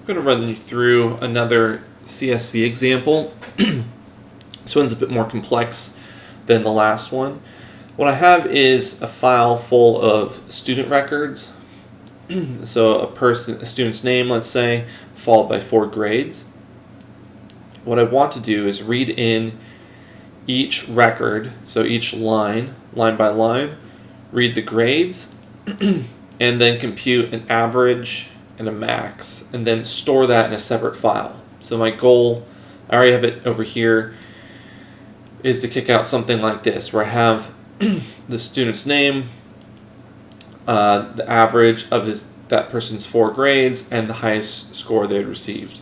I'm going to run you through another CSV example. This one's a bit more complex than the last one. What I have is a file full of student records. So a student's name, let's say, followed by 4 grades. What I want to do is read in each record, so each line by line, read the grades, and then compute an average and a max, and then store that in a separate file. So my goal, I already have it over here, is to kick out something like this, where I have the student's name, the average of that person's 4 grades, and the highest score they had received.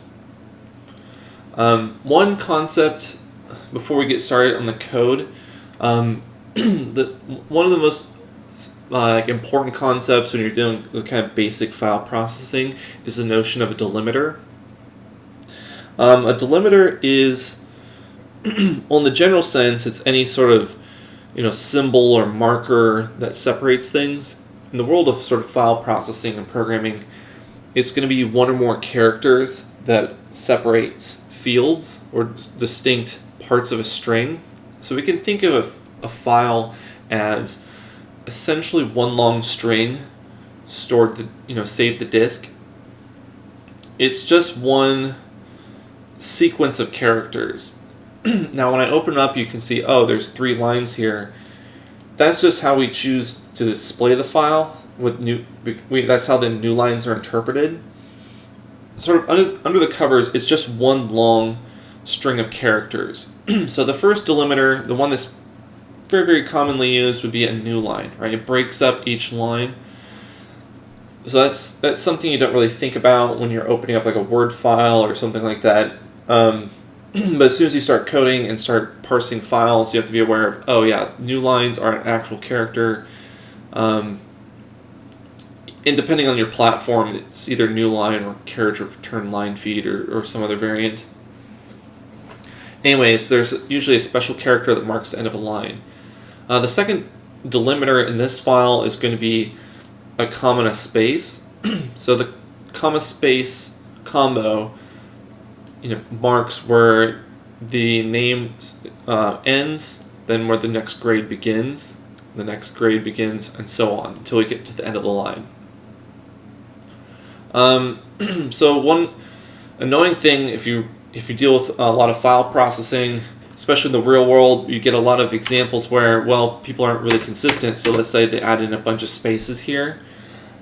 One concept before we get started on the code, one of the most important concepts when you're doing the kind of basic file processing is the notion of a delimiter. A delimiter is, well, in the general sense, it's any sort of symbol or marker that separates things. In the world of sort of file processing and programming, it's going to be one or more characters that separates fields or distinct parts of a string. So we can think of a file as essentially one long string stored, saved the disk. It's just one sequence of characters. Now when I open it up, you can see, oh, there's 3 lines here. That's just how we choose to display the file. That's how the new lines are interpreted. Sort of under the covers, it's just one long string of characters. So the first delimiter, the one that's very, very commonly used, would be a new line, right? It breaks up each line. So that's something you don't really think about when you're opening up like a Word file or something like that. But as soon as you start coding and start parsing files, you have to be aware of, oh yeah, new lines are an actual character. And depending on your platform, it's either new line or carriage return line feed or some other variant. Anyways, there's usually a special character that marks the end of a line. The second delimiter in this file is going to be a comma and a space. So the comma space combo marks where the name ends, then where the next grade begins, and so on until we get to the end of the line. So one annoying thing if you deal with a lot of file processing, especially in the real world, you get a lot of examples where, well, people aren't really consistent. So let's say they add in a bunch of spaces here.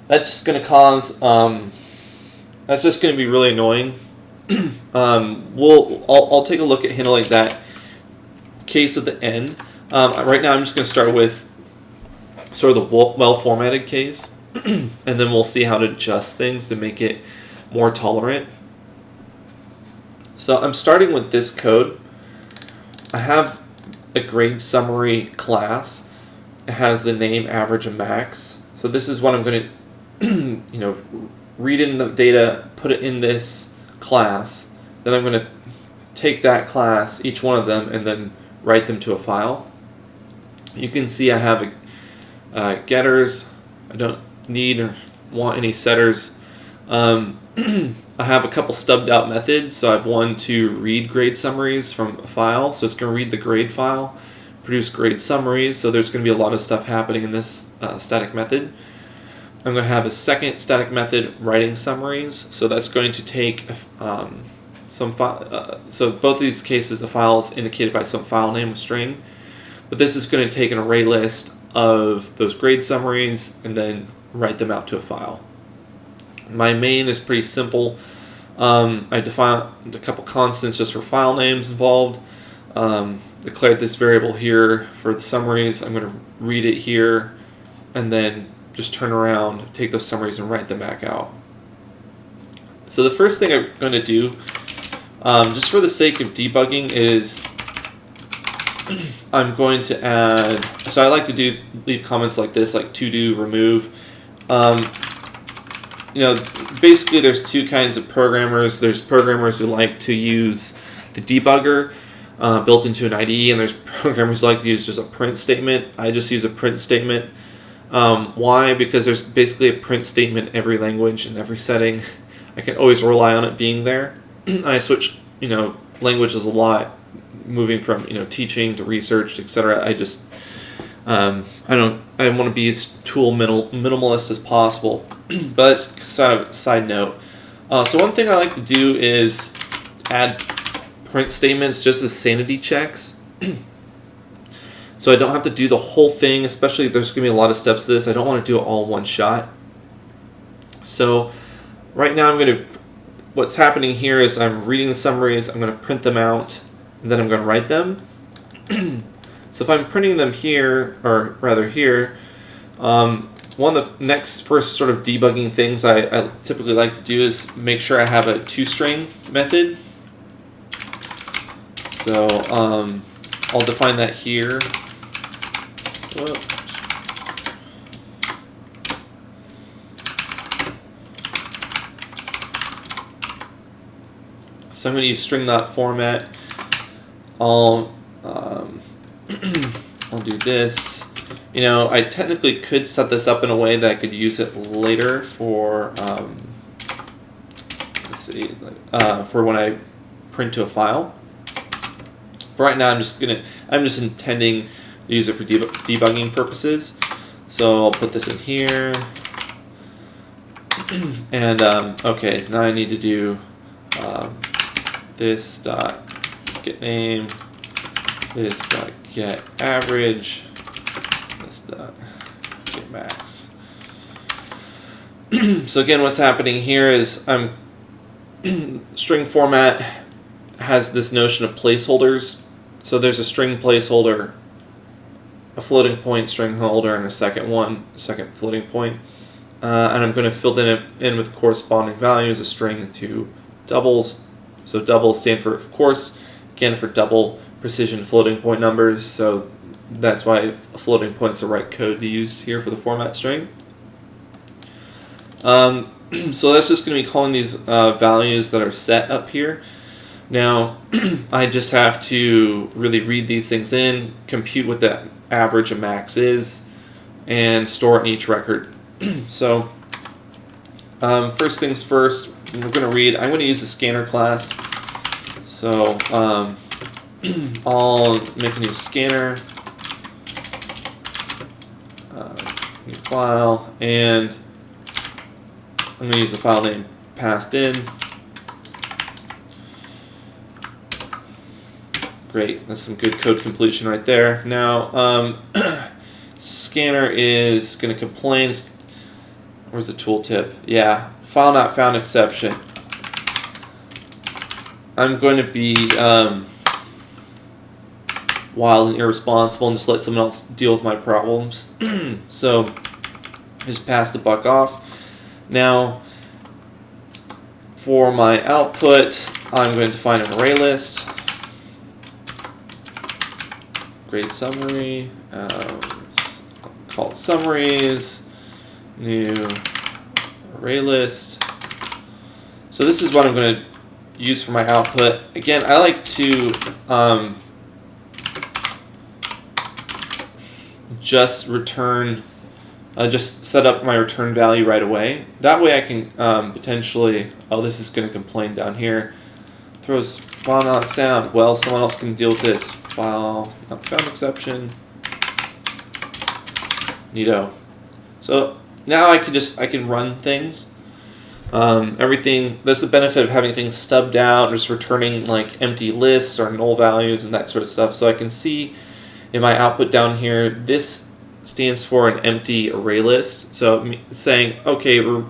That's going to cause, that's just going to be really annoying. I'll take a look at handling that case at the end. Right now I'm just going to start with sort of the well-formatted case, and then we'll see how to adjust things to make it more tolerant. So I'm starting with this code. I have a grade summary class. It has the name, average, and max. So this is what I'm going to, read in the data, put it in this class. Then I'm going to take that class, each one of them, and then write them to a file. You can see I have getters. I don't need or want any setters. I have a couple stubbed out methods. So I have one to read grade summaries from a file. So it's going to read the grade file, produce grade summaries. So there's going to be a lot of stuff happening in this static method. I'm going to have a second static method writing summaries. So that's going to take so both of these cases, the file is indicated by some file name, a string. But this is going to take an array list of those grade summaries and then write them out to a file. My main is pretty simple. I defined a couple constants just for file names involved. Declared this variable here for the summaries. I'm going to read it here and then just turn around, take those summaries and write them back out. So the first thing I'm going to do, just for the sake of debugging, is I'm going to add, so I like to leave comments like this, like to do, remove. Basically there's two kinds of programmers. There's programmers who like to use the debugger built into an IDE, and there's programmers who like to use just a print statement. I just use a print statement. Why? Because there's basically a print statement in every language and every setting. I can always rely on it being there. And I switch, languages a lot, moving from, teaching to research, etc. I just, I want to be as tool minimalist as possible. But that's sort of a side note. So one thing I like to do is add print statements just as sanity checks. So I don't have to do the whole thing, especially if there's going to be a lot of steps to this. I don't want to do it all in one shot. So right now what's happening here is I'm reading the summaries, I'm going to print them out, and then I'm going to write them. So if I'm printing them here, or rather here, one of the first sort of debugging things I typically like to do is make sure I have a ToString method. So I'll define that here. Whoops. So I'm going to use string.format. I'll do this. I technically could set this up in a way that I could use it later for for when I print to a file. But right now I'm just intending to use it for debugging purposes. So I'll put this in here. And okay, now I need to do this dot get name, this dot get average, this dot get max. So again, what's happening here is string format has this notion of placeholders. So there's a string placeholder, a floating point string holder, and a second floating point. And I'm going to fill them in with corresponding values, a string to doubles. So doubles stand for, of course, again for double precision floating point numbers. So that's why a floating point is the right code to use here for the format string. So that's just going to be calling these values that are set up here. Now, I just have to really read these things in, compute what the average and max is, and store it in each record. So, first things first, I'm going to use the scanner class. So, I'll make a new scanner, new file, and I'm going to use the file name passed in. Great, that's some good code completion right there. Now, scanner is going to complain. Where's the tooltip? Yeah, file not found exception. I'm going to be wild and irresponsible and just let someone else deal with my problems. So, just pass the buck off. Now, for my output, I'm going to define an ArrayList. Grade summary, call it summaries, new ArrayList. So this is what I'm going to use for my output. Again, I like to just set up my return value right away. That way I can potentially, this is going to complain down here. Throws file not found. Well, someone else can deal with this. File not found exception. Neato. So now I can run things. Everything. That's the benefit of having things stubbed out, or just returning like empty lists or null values and that sort of stuff. So I can see in my output down here, this stands for an empty array list. So saying, okay, we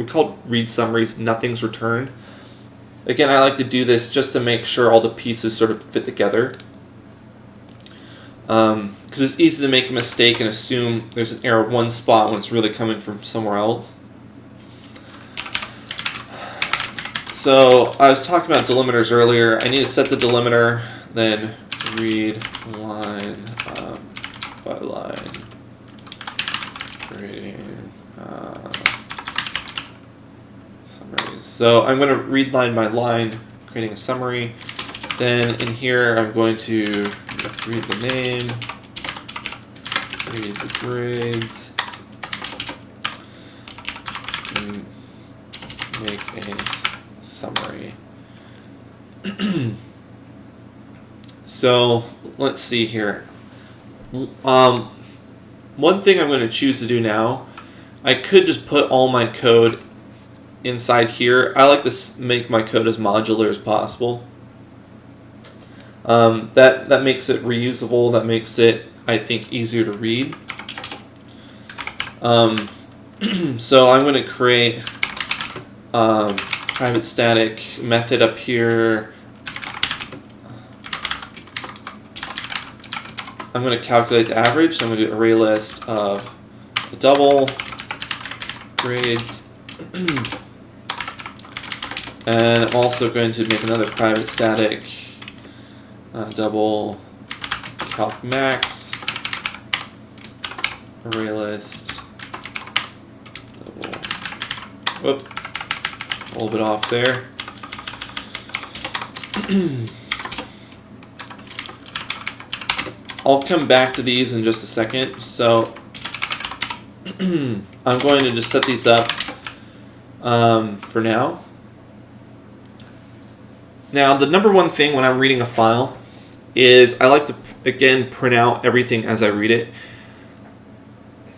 called read summaries, nothing's returned. Again, I like to do this just to make sure all the pieces sort of fit together. Because it's easy to make a mistake and assume there's an error one spot when it's really coming from somewhere else. So I was talking about delimiters earlier. I need to set the delimiter, then read line by line, creating summaries. So I'm going to read line by line, creating a summary. Then in here I'm going to read the name, read the grades, make a summary. So let's see here. One thing I'm going to choose to do now, I could just put all my code inside here. I like to make my code as modular as possible. That makes it reusable. That makes it, I think, easier to read. So I'm going to create private static method up here. I'm going to calculate the average. So I'm going to do ArrayList of a double grades. And I'm also going to make another private static double calc max ArrayList double. Whoop, a little bit off there. I'll come back to these in just a second. So I'm going to just set these up for now. Now, the number one thing when I'm reading a file is I like to, again, print out everything as I read it.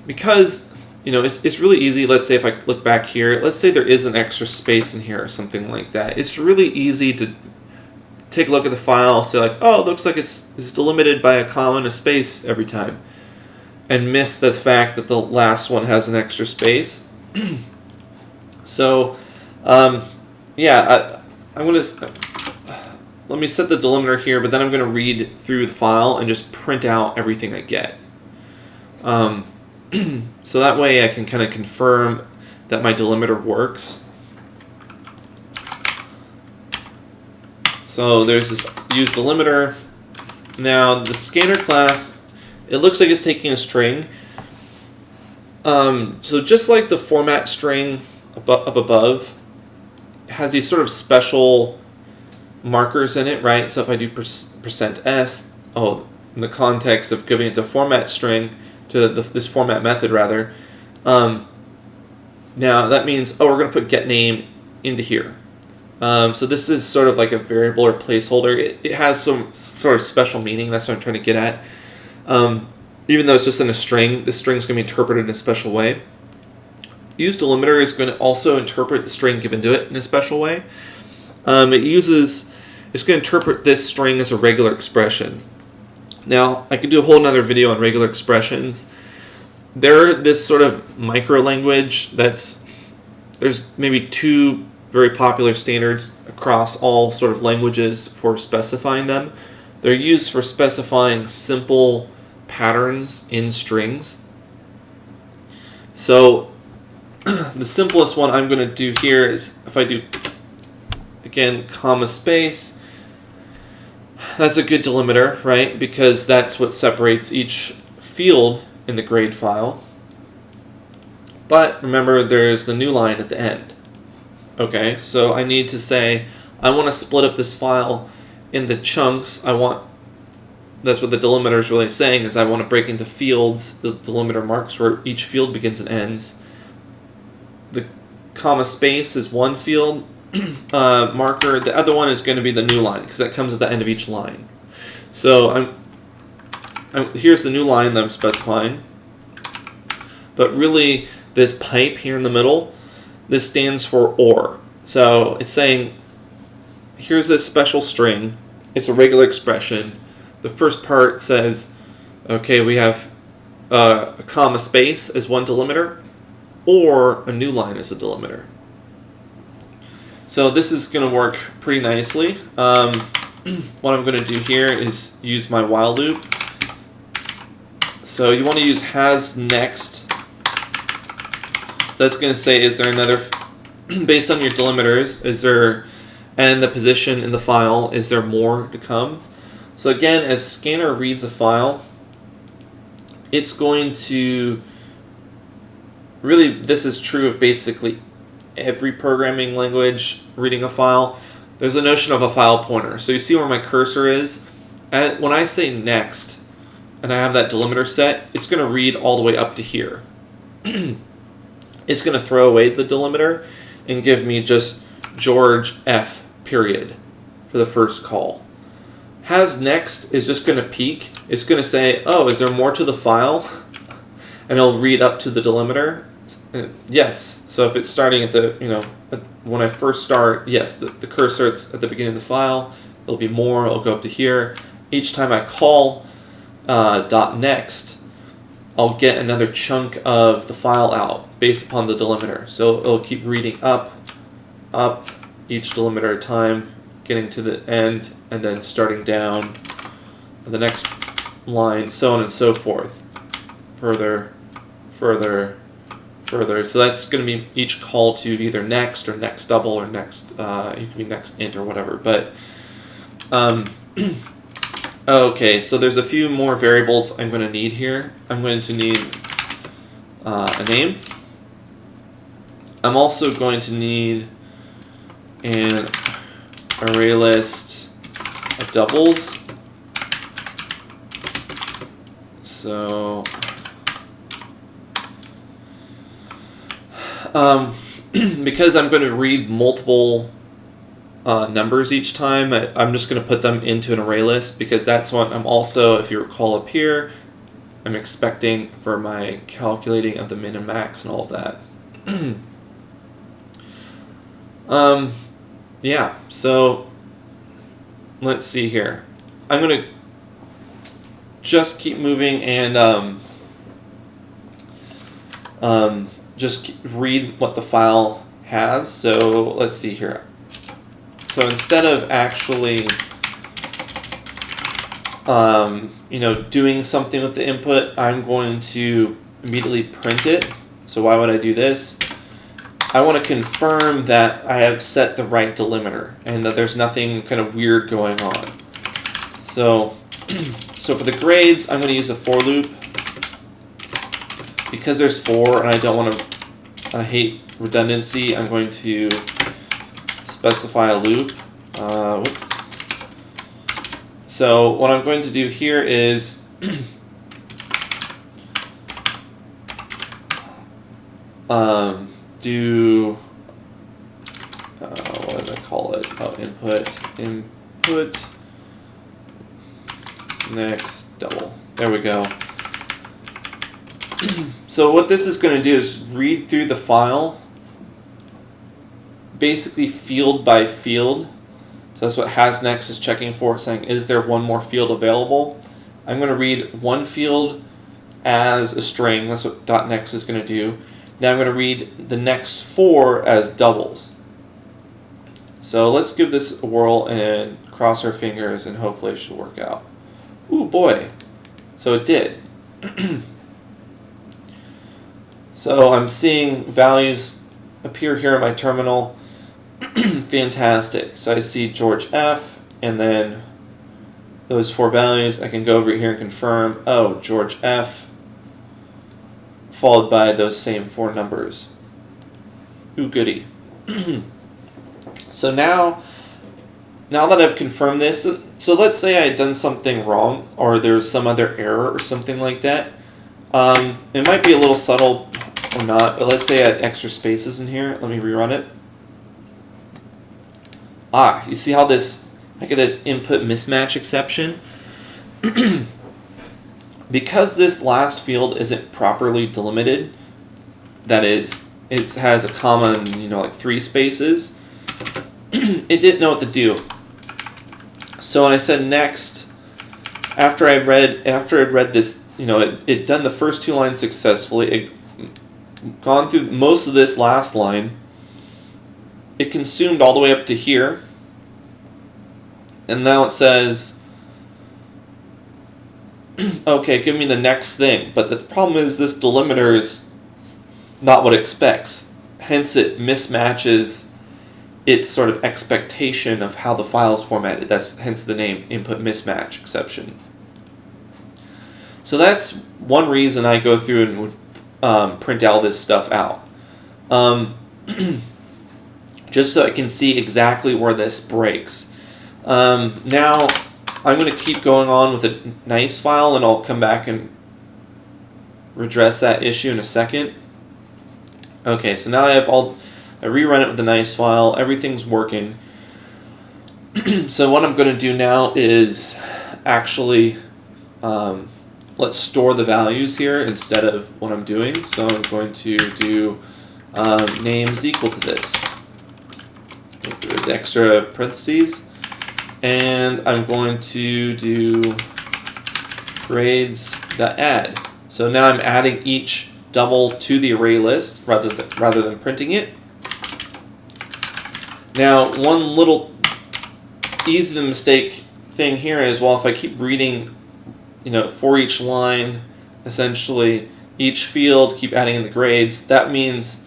Because, you know, it's really easy. Let's say if I look back here, let's say there is an extra space in here or something like that. It's really easy to take a look at the file, say like, oh, it looks like it's delimited by a comma and a space every time, and miss the fact that the last one has an extra space. So, yeah, I'm going to... Let me set the delimiter here, but then I'm going to read through the file and just print out everything I get. So that way I can kind of confirm that my delimiter works. So there's this use delimiter. Now the scanner class, it looks like it's taking a string. So just like the format string up above, it has these sort of special markers in it, right? So if I do %s, in the context of giving it to format string, to this format method rather, now that means, we're going to put getName into here. So this is sort of like a variable or placeholder. It has some sort of special meaning. That's what I'm trying to get at. Even though it's just in a string, this string is going to be interpreted in a special way. Use delimiter is going to also interpret the string given to it in a special way. It's going to interpret this string as a regular expression. Now, I could do a whole nother video on regular expressions. They're this sort of micro language there's maybe 2 very popular standards across all sort of languages for specifying them. They're used for specifying simple patterns in strings. So the simplest one I'm going to do here is if I do, again, comma space, that's a good delimiter, right? Because that's what separates each field in the grade file. But remember, there's the new line at the end. Okay, so I need to say, I want to split up this file in the chunks. That's what the delimiter is really saying, is I want to break into fields. The delimiter marks where each field begins and ends. The comma space is one field marker. The other one is going to be the new line, because that comes at the end of each line. So here's the new line that I'm specifying. But really, this pipe here in the middle, this stands for OR. So it's saying, here's this special string. It's a regular expression. The first part says, okay, we have a comma space as one delimiter, or a new line as a delimiter. So this is going to work pretty nicely. What I'm going to do here is use my while loop. So you want to use has next. That's going to say, is there another, based on your delimiters, and the position in the file, is there more to come? So again, as scanner reads a file, it's going to, really, this is true of basically every programming language reading a file. There's a notion of a file pointer. So you see where my cursor is? When I say next, and I have that delimiter set, it's going to read all the way up to here. It's going to throw away the delimiter, and give me just George F. period for the first call. Has next is just going to peek. It's going to say, oh, is there more to the file? And it'll read up to the delimiter. Yes. So if it's starting at the, when I first start, yes, the cursor is at the beginning of the file. There'll be more. It'll go up to here. Each time I call .next, I'll get another chunk of the file out based upon the delimiter. So it'll keep reading up, each delimiter at a time, getting to the end, and then starting down the next line, so on and so forth. Further. So that's going to be each call to either next or next double or next, you can be next int or whatever. But, okay, so there's a few more variables I'm going to need here. I'm going to need a name. I'm also going to need an ArrayList of doubles. So because I'm going to read multiple numbers each time, I'm just going to put them into an array list, because that's what I'm also, if you recall up here, I'm expecting for my calculating of the min and max and all of that. Yeah, so let's see here. I'm going to just keep moving and just read what the file has. So let's see here. So instead of actually doing something with the input, I'm going to immediately print it. So why would I do this? I want to confirm that I have set the right delimiter and that there's nothing kind of weird going on. So for the grades, I'm going to use a for loop. Because there's 4 and I don't want to, I hate redundancy, I'm going to specify a loop. So what I'm going to do here is do what did I call it? Oh, input next double. There we go. So what this is going to do is read through the file, basically field by field. So that's what has next is checking for, saying, is there one more field available? I'm going to read one field as a string. That's what .next is going to do. Now I'm going to read the next 4 as doubles. So let's give this a whirl and cross our fingers, and hopefully it should work out. Ooh, boy. So it did. So I'm seeing values appear here in my terminal. Fantastic. So I see George F, and then those 4 values. I can go over here and confirm, oh, George F, followed by those same 4 numbers. Ooh, goody. So now that I've confirmed this, so let's say I had done something wrong, or there's some other error or something like that. It might be a little subtle or not, but let's say I had extra spaces in here. Let me rerun it. You see how this, look at this input mismatch exception? Because this last field isn't properly delimited, that is, it has a comma and, like 3 spaces, it didn't know what to do. So when I said next, after I'd read this, it done the first 2 lines successfully, it gone through most of this last line, it consumed all the way up to here, and now it says, okay, give me the next thing. But the problem is this delimiter is not what it expects. Hence it mismatches its sort of expectation of how the file is formatted. That's hence the name input mismatch exception. So that's one reason I go through and would print all this stuff out. Just so I can see exactly where this breaks. Now I'm going to keep going on with a nicefile, and I'll come back and redress that issue in a second. Okay, so now I have all I rerun it with the nicefile. Everything's working. So what I'm going to do now is actually let's store the values here instead of what I'm doing. So I'm going to do names equal to this. The extra parentheses. And I'm going to do grades.add. So now I'm adding each double to the array list rather than printing it. Now, one little easy to mistake thing here is, well, if I keep reading, for each line, essentially each field, keep adding in the grades, that means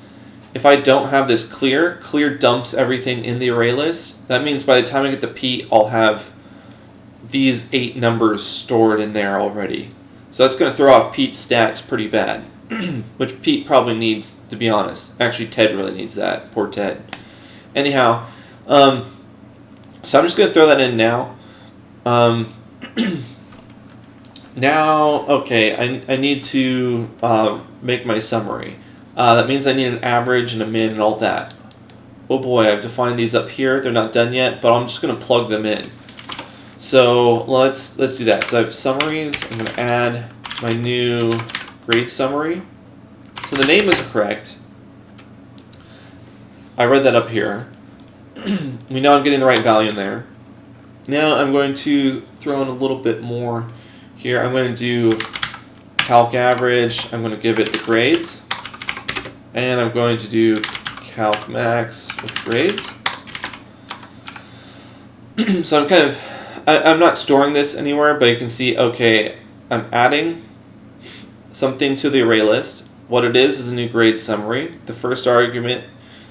if I don't have this clear dumps everything in the array list. That means by the time I get to Pete, I'll have these 8 numbers stored in there already. So that's going to throw off Pete's stats pretty bad, which Pete probably needs, to be honest. Actually, Ted really needs that. Poor Ted. Anyhow, so I'm just going to throw that in now. Now, okay, I need to make my summary. That means I need an average and a min and all that. Oh boy, I've defined these up here. They're not done yet, but I'm just going to plug them in. So let's do that. So I have summaries. I'm going to add my new grade summary. So the name is correct. I read that up here. We know I'm getting the right value in there. Now I'm going to throw in a little bit more here. I'm going to do calc average. I'm going to give it the grades. And I'm going to do calc max with grades. So I'm not storing this anywhere, but you can see, okay, I'm adding something to the array list. What it is a new grade summary. The first argument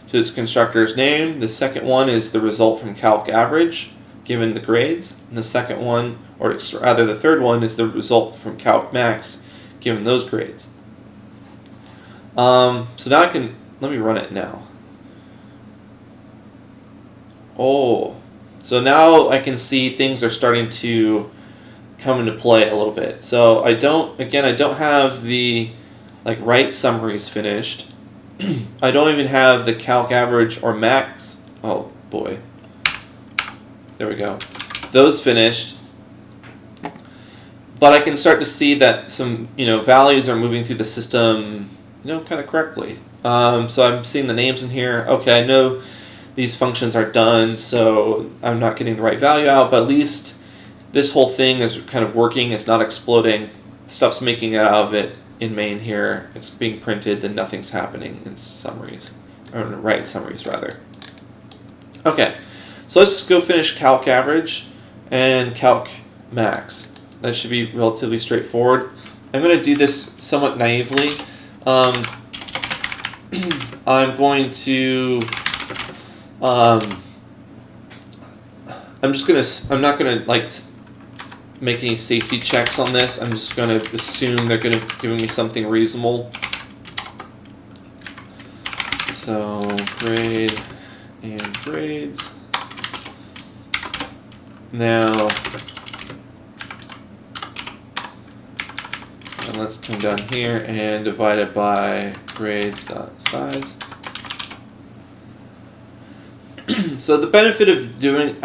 to this constructor's name. The second one is the result from calc average, given the grades. And the second one, or rather the third one, is the result from calc max, given those grades. So now let me run it now. Oh, so now I can see things are starting to come into play a little bit. So I don't have the right summaries finished. I don't even have the calc average or max. Oh boy. There we go. Those finished. But I can start to see that some values are moving through the system kind of correctly. So I'm seeing the names in here. Okay, I know these functions are done, so I'm not getting the right value out, but at least this whole thing is kind of working. It's not exploding. Stuff's making it out of it in main here. It's being printed, then nothing's happening in summaries. Or right summaries, rather. Okay, so let's go finish calc average and calc max. That should be relatively straightforward. I'm going to do this somewhat naively. I'm going to I'm not gonna make any safety checks on this. I'm just gonna assume they're gonna give me something reasonable. So grade and grades. Now, and let's come down here and divide it by grades.size. So the benefit of doing,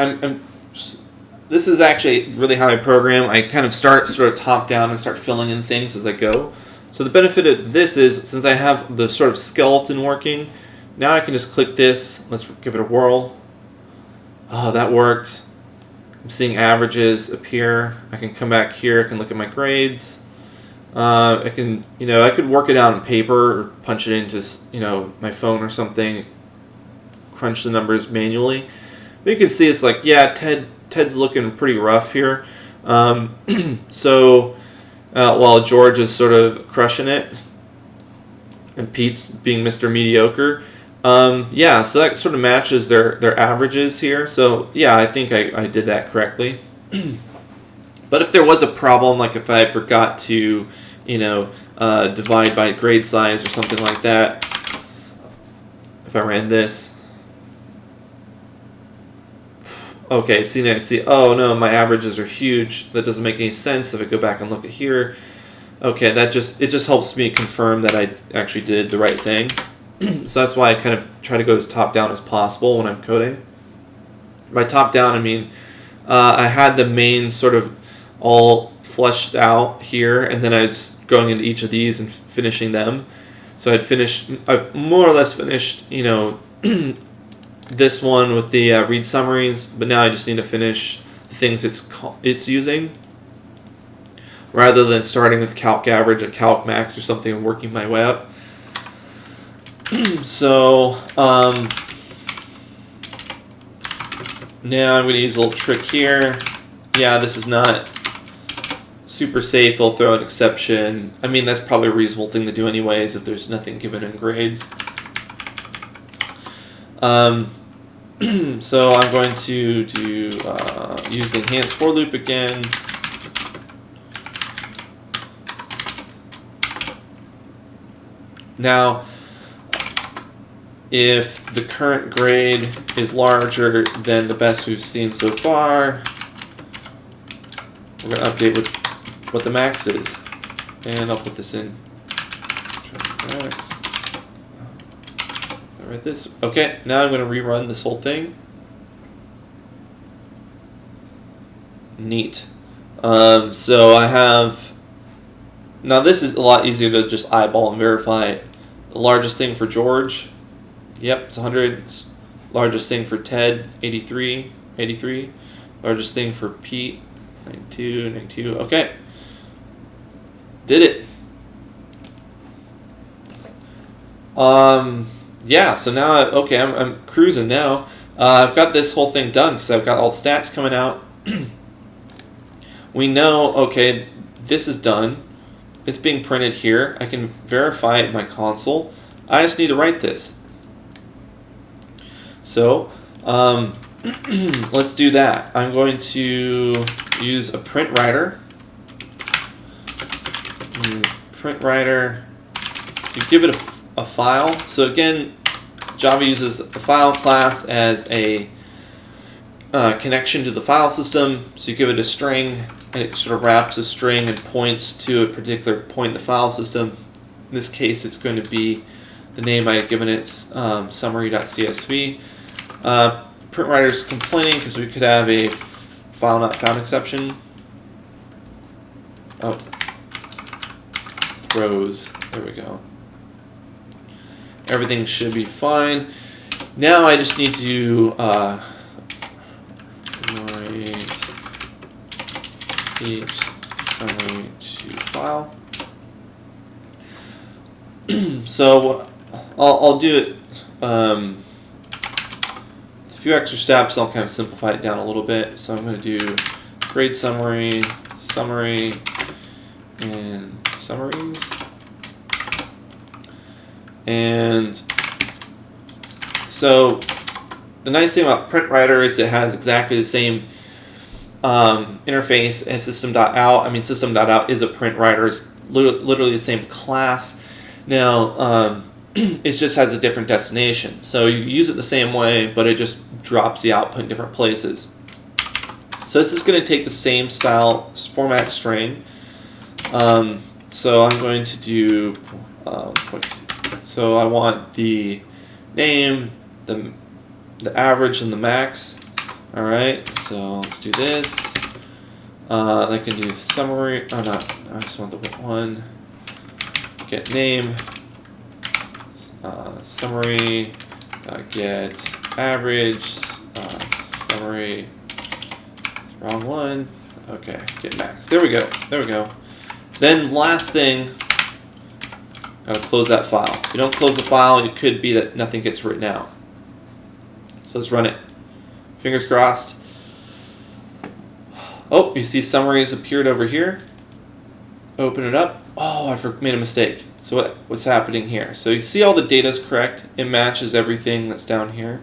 this is actually really how I program. I kind of start sort of top down and start filling in things as I go. So the benefit of this is, since I have the sort of skeleton working, now I can just click this. Let's give it a whirl. Oh, that worked. I'm seeing averages appear. I can come back here. I can look at my grades. I can, I could work it out on paper or punch it into, my phone or something. Crunch the numbers manually. But you can see it's like, yeah, Ted's looking pretty rough here. So while George is sort of crushing it, and Pete's being Mr. Mediocre. Yeah, so that sort of matches their averages here. So yeah, I think I did that correctly. But if there was a problem, like if I forgot to, divide by grade size or something like that, if I ran this. Okay, see, oh no, my averages are huge. That doesn't make any sense if I go back and look at here. Okay, it just helps me confirm that I actually did the right thing. So that's why I kind of try to go as top down as possible when I'm coding. By top down, I mean I had the main sort of all fleshed out here, and then I was going into each of these and finishing them. So I've more or less finished, this one with the read summaries, but now I just need to finish the things it's using, rather than starting with calc average or calc max or something and working my way up. So now I'm going to use a little trick here. Yeah, this is not super safe. I'll throw an exception. I mean, that's probably a reasonable thing to do anyways if there's nothing given in grades. So I'm going to do use the enhanced for loop again. Now, if the current grade is larger than the best we've seen so far, we're going to update with what the max is. And I'll put this in. Max. I'll write this. Okay, now I'm going to rerun this whole thing. Neat. So I have... Now this is a lot easier to just eyeball and verify. The largest thing for George, yep, it's 100. Largest thing for Ted, 83. Largest thing for Pete, 92. Okay. Did it. Yeah, so now, okay, I'm cruising now. I've got this whole thing done because I've got all the stats coming out. We know, okay, this is done. It's being printed here. I can verify it in my console. I just need to write this. So, let's do that. I'm going to use a Printwriter. Printwriter, you give it a file. So again, Java uses the file class as a connection to the file system. So you give it a string, and it sort of wraps a string and points to a particular point in the file system. In this case, it's going to be the name I had given it, summary.csv. Printwriter's complaining because we could have a file not found exception. Oh, throws. There we go. Everything should be fine. Now I just need to write each summary to file. So I'll do it. A few extra steps. I'll kind of simplify it down a little bit. So I'm going to do grade summary, summary, and summaries. And so the nice thing about Printwriter is it has exactly the same interface as system.out. I mean, system.out is a Printwriter. It's literally the same class. Now, it just has a different destination. So you use it the same way, but it just drops the output in different places. So this is going to take the same style format string. So I'm going to do so I want the name, the average, and the max. All right, so let's do this. I can do summary. Oh, not. I just want the one. Get name. Summary. Get average. Summary. Wrong one. Okay. Get max. There we go. There we go. Then last thing. Gotta close that file. If you don't close the file, it could be that nothing gets written out. So let's run it. Fingers crossed. Oh, you see summaries appeared over here. Open it up. Oh, I made a mistake. So what's happening here? So you see all the data is correct. It matches everything that's down here.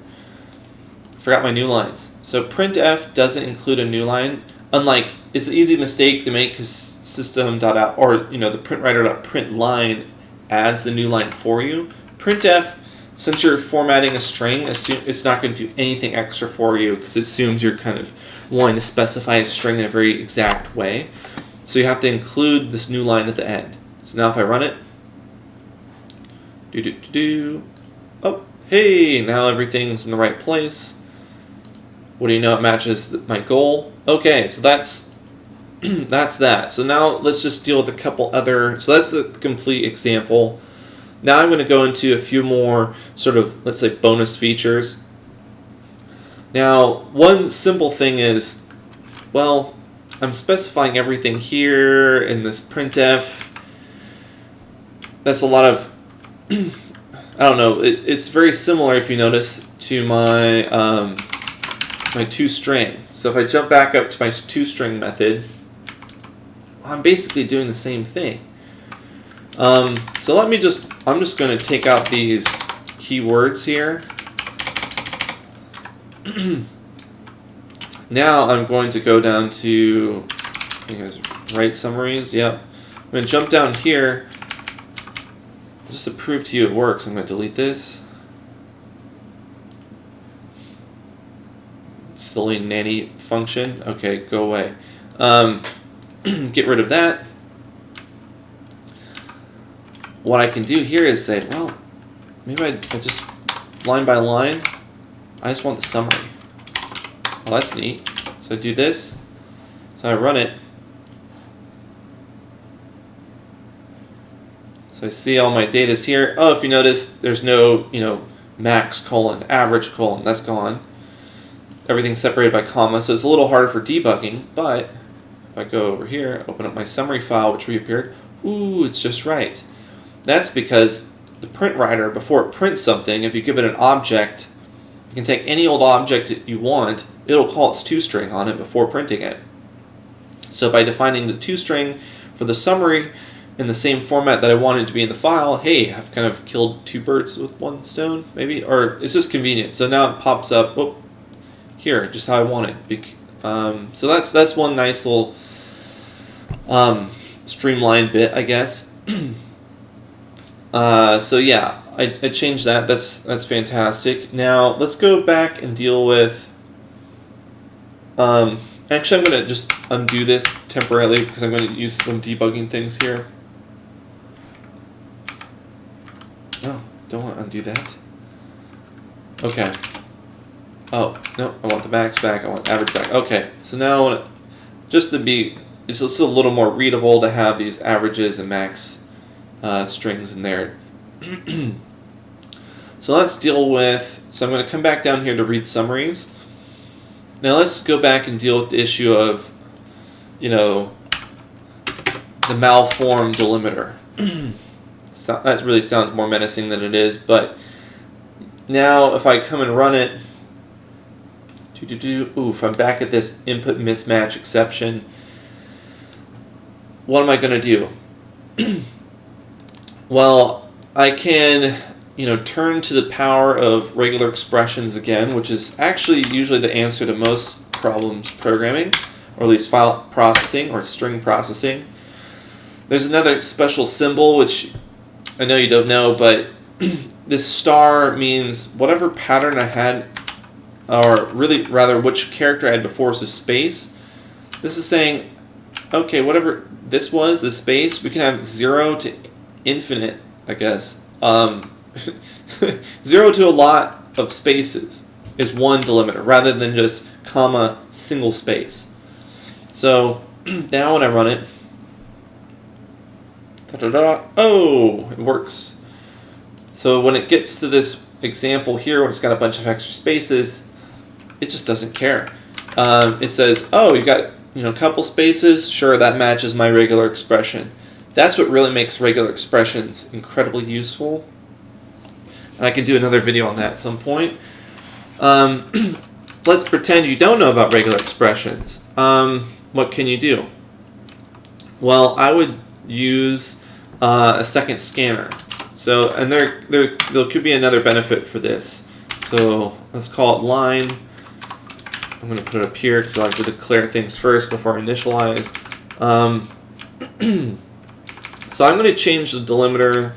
Forgot my new lines. So printf doesn't include a new line. Unlike, it's an easy mistake to make because system.out or the printwriter.println adds the new line for you. Printf, since you're formatting a string, it's not going to do anything extra for you because it assumes you're kind of wanting to specify a string in a very exact way. So you have to include this new line at the end. So now if I run it, hey, now everything's in the right place. What do you know? It matches my goal. Okay, so that's that's that. So now let's just deal with a couple other. So that's the complete example. Now I'm going to go into a few more sort of, let's say, bonus features. Now, one simple thing is, well, I'm specifying everything here in this printf. That's a lot of, I don't know, it's very similar, if you notice, to my my ToString. So if I jump back up to my ToString method, I'm basically doing the same thing. So I'm just going to take out these keywords here. Now I'm going to go down to, I think it was write summaries. Yep. I'm going to jump down here. Just to prove to you it works, I'm going to delete this. Silly nanny function. Okay, go away. Get rid of that. What I can do here is say, well, maybe I just, line by line, I just want the summary. Well, that's neat. So I do this. So I run it. So I see all my data's here. Oh, if you notice, there's no, max colon, average colon. That's gone. Everything's separated by comma, so it's a little harder for debugging. But if I go over here, open up my summary file, which reappeared, ooh, it's just right. That's because the Printwriter, before it prints something, if you give it an object, you can take any old object that you want, it'll call its ToString on it before printing it. So by defining the ToString for the summary in the same format that I wanted to be in the file, hey, I've kind of killed two birds with one stone, maybe? Or it's just convenient. So now it pops up, oh, here, just how I want it. So that's one nice little streamlined bit, I guess. So yeah, I changed that. That's fantastic. Now let's go back and deal with. Actually, I'm going to just undo this temporarily because I'm going to use some debugging things here. No, don't want to undo that. Okay. Oh, no, I want the max back. I want average back. Okay, so now I want to, just to be, it's just a little more readable to have these averages and max strings in there. So let's deal with, so I'm going to come back down here to read summaries. Now let's go back and deal with the issue of, the malformed delimiter. So that really sounds more menacing than it is, but now if I come and run it, if I'm back at this input mismatch exception, what am I going to do? Well, I can, turn to the power of regular expressions again, which is actually usually the answer to most problems programming, or at least file processing or string processing. There's another special symbol, which I know you don't know, but this star means whatever pattern I had, or really rather which character I had before, so space. This is saying, okay, whatever this was, the space, we can have 0 to infinite, I guess. 0 to a lot of spaces is one delimiter, rather than just comma single space. So now when I run it, oh, it works. So when it gets to this example here, where it's got a bunch of extra spaces, it just doesn't care. It says, oh, you got a couple spaces, sure, that matches my regular expression. That's what really makes regular expressions incredibly useful. And I can do another video on that at some point. Let's pretend you don't know about regular expressions. What can you do? Well, I would use a second scanner. So, and there could be another benefit for this. So let's call it line. I'm going to put it up here because I like to declare things first before I initialize. So I'm going to change the delimiter,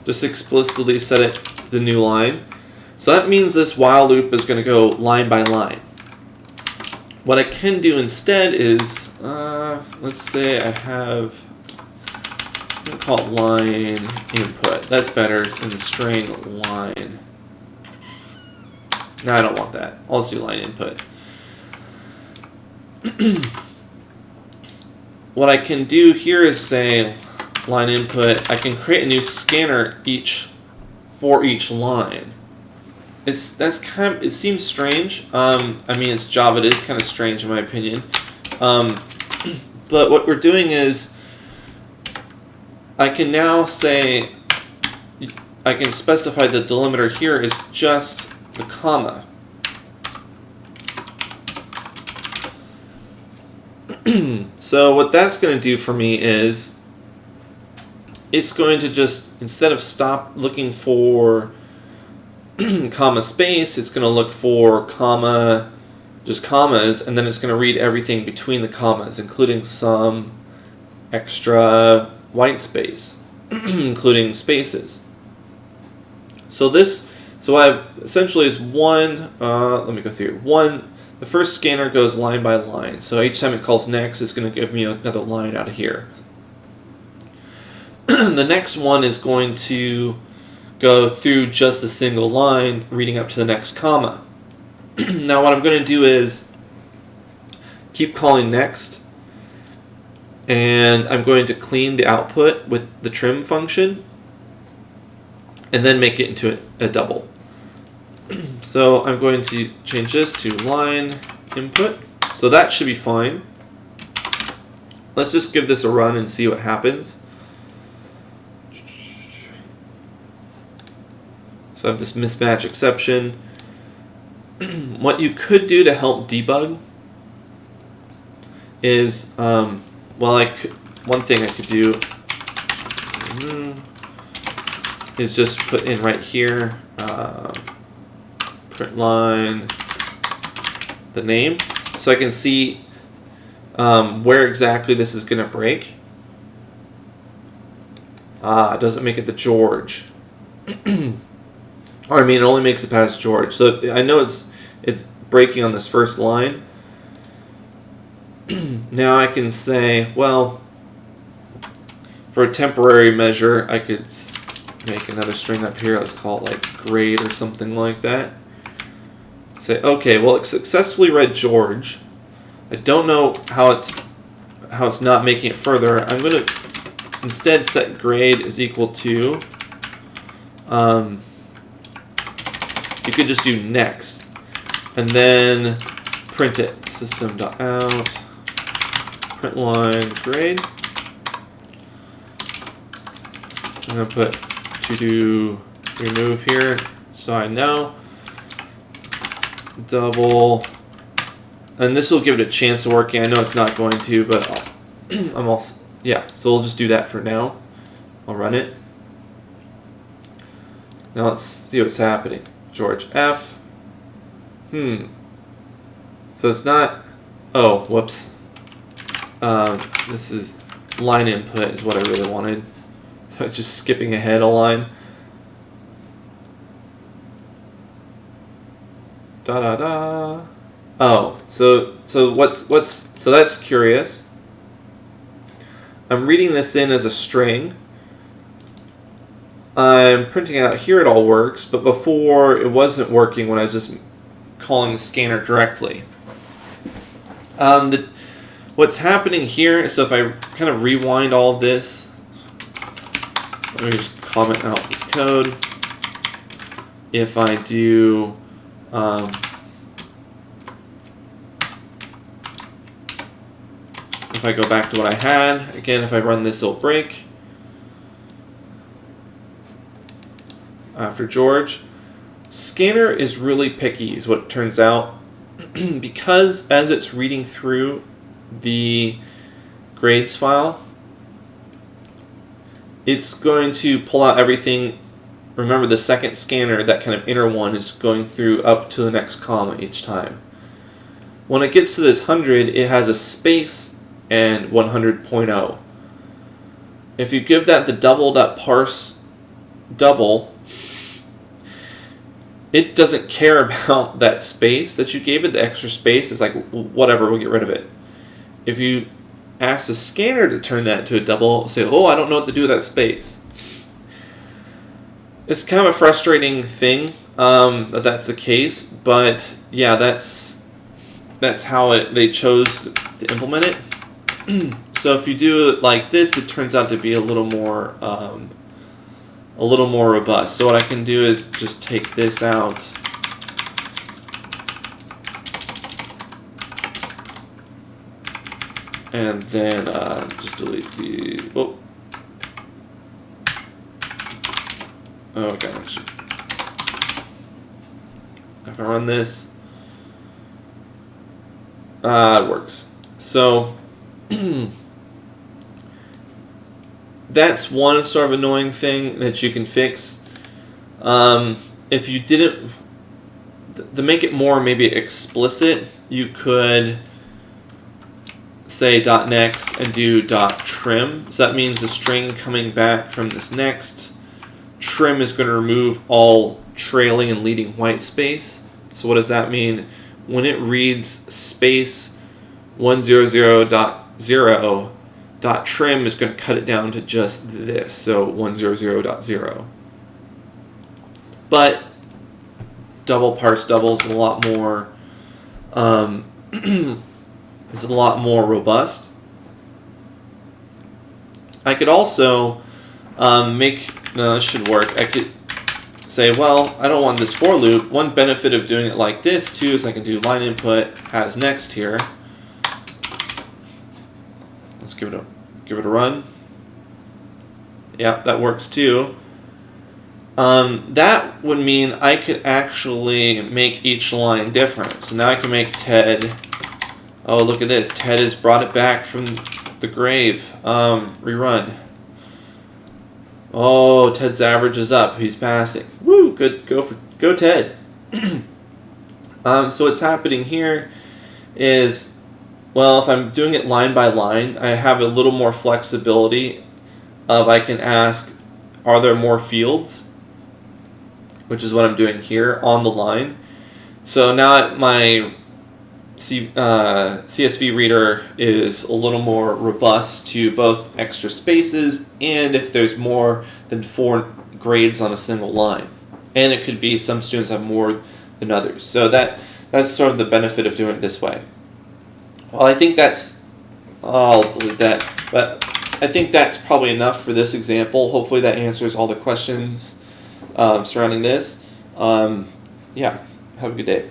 just explicitly set it to the new line. So that means this while loop is going to go line by line. What I can do instead is, let's say I have, I'm going to call it line input. That's better than the string line. No, I don't want that. I'll just do line input. What I can do here is say line input. I can create a new scanner for each line. It seems strange. I mean, it's Java. It is kind of strange in my opinion. But what we're doing is I can now say I can specify the delimiter here is just the comma. So what that's going to do for me is it's going to just, instead of stop looking for comma space, it's going to look for comma, just commas, and then it's going to read everything between the commas, including some extra white space, including spaces. So what I have essentially is one, let me go through, the first scanner goes line by line. So each time it calls next, it's going to give me another line out of here. The next one is going to go through just a single line, reading up to the next comma. Now what I'm going to do is keep calling next, and I'm going to clean the output with the trim function, and then make it into a double. So I'm going to change this to line input. So that should be fine. Let's just give this a run and see what happens. So I have this mismatch exception. What you could do to help debug is, one thing I could do is just put in right here, print line, the name, so I can see where exactly this is going to break. It doesn't make it the George. Or I mean, it only makes it past George. So I know it's breaking on this first line. Now I can say, well, for a temporary measure, I could make another string up here. Let's call it like grade or something like that. Say, okay, well, it successfully read George. I don't know how it's not making it further. I'm going to instead set grade is equal to, you could just do next, and then print it, system.out, print line grade. I'm going to put to do remove here so I know. Double, and this will give it a chance of working. I know it's not going to, but I'm also, yeah, so we'll just do that for now. I'll run it. Now let's see what's happening. George F. So it's not, oh, whoops. This is line input is what I really wanted. So it's just skipping ahead a line. Da da da. Oh, so that's curious. I'm reading this in as a string. I'm printing it out here, it all works, but before it wasn't working when I was just calling the scanner directly. What's happening here, so if I kind of rewind all of this, let me just comment out this code. If I do if I go back to what I had, again, if I run this, it'll break. After George, scanner is really picky, is what it turns out, because as it's reading through the grades file, it's going to pull out everything. Remember, the second scanner, that kind of inner one, is going through up to the next comma each time. When it gets to this 100, it has a space and 100.0. If you give that the double.parse double, it doesn't care about that space that you gave it, the extra space. It's like, whatever, we'll get rid of it. If you ask the scanner to turn that into a double, say, oh, I don't know what to do with that space. It's kind of a frustrating thing. that's the case, but yeah, that's how they chose to implement it. So if you do it like this, it turns out to be a little more robust. So what I can do is just take this out. And then just delete the. Oh, okay. Actually, if I run this, it works. So that's one sort of annoying thing that you can fix. If you didn't, to make it more maybe explicit, you could say .next and do .trim. So that means the string coming back from this next trim is going to remove all trailing and leading white space. So what does that mean? When it reads space 100.0, trim is going to cut it down to just this, so 100.0. But double parse double is a lot more robust. I could also this should work. I could say, well, I don't want this for loop. One benefit of doing it like this too is I can do line input has next here. Let's give it a run. Yeah, that works too. That would mean I could actually make each line different. So now I can make Ted. Oh, look at this. Ted has brought it back from the grave. Rerun. Oh, Ted's average is up. He's passing. Woo! Good. Go Ted. So what's happening here is, well, if I'm doing it line by line, I have a little more flexibility of I can ask, are there more fields? Which is what I'm doing here on the line. So now my CSV reader is a little more robust to both extra spaces and if there's more than 4 grades on a single line. And it could be some students have more than others. So that's sort of the benefit of doing it this way. Well, I think I'll delete that, but I think that's probably enough for this example. Hopefully that answers all the questions surrounding this. Yeah, have a good day.